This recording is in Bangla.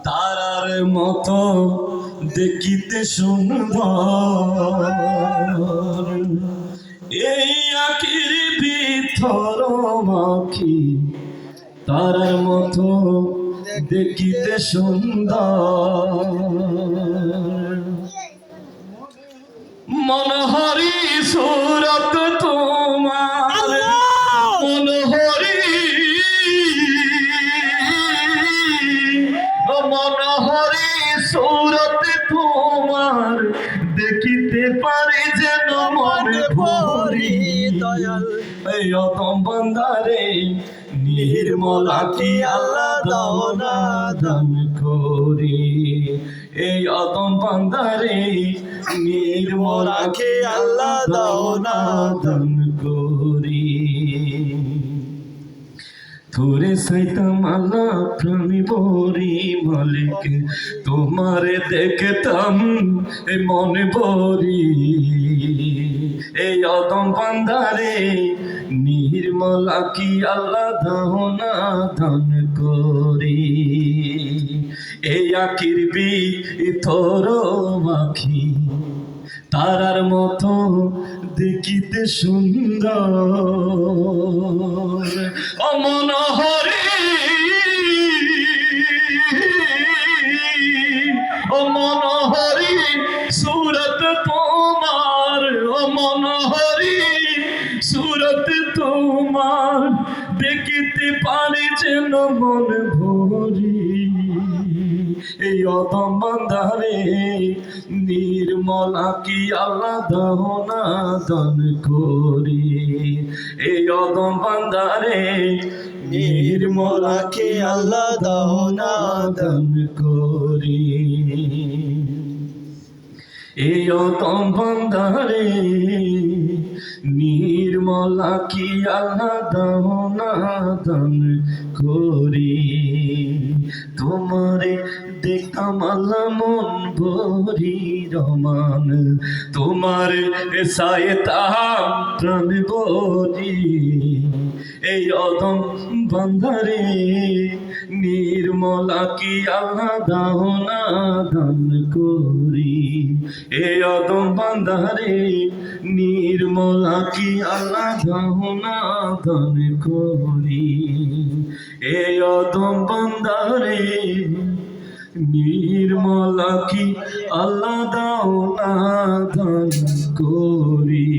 তারার মতো দেখিতে সুন্দর, এই আখির ভিতর মাখি তারার মতো দেখিতে সুন্দর। মনোহরি সুরত তোমার, মনোহরি মনোহরি সুরত তোমার দেখিতে পারি যেন মনে ভরি। দয়াল এই অতম বান্দারে নির্মল আখি আল্লাহ দাও না দান করি। এই অতম বান্দারে নির্মল আখি আল্লাহ দাও না দান করি। তোরে সাইতাম আল্লাহ প্রাণী বরি মালিক, তোমারে দেখতাম এ মনে বরি। এই অদম বান্দারে নির্মল আখি আল্লাহ দাও না দান করি। এই আখির ভিতর আখি তারার মতো দেখিতে সুন্দর। ও মনোহরি ও মনোহরি সুরত তোমার, ও মনোহরি সুরত তোমার দেখিতে পারি যেন মন ভরি। এই অদম বান্দারে নির্মল আখি আল্লাহ দাও না দান করি। এই অদম বান্দারে নির্মল আখি আল্লাহ দাও না দান করি। এই অদম বান্দারে নির্মল আখি আল্লাহ দাও না দান করি। তোমারে দেখতাম আল্লাহ মন ভরি রহমান, তোমার সায়তাম প্রাণ ভরি। এই অদম বান্দারে নির্মল আখি আল্লাহ দাও না দান করি। এই অদম বান্দারে নির্মল আখি আল্লাহ দাও না দান করি। এই অদম বান্দারে নির্মল আখি আল্লাহ দাও না দান করি।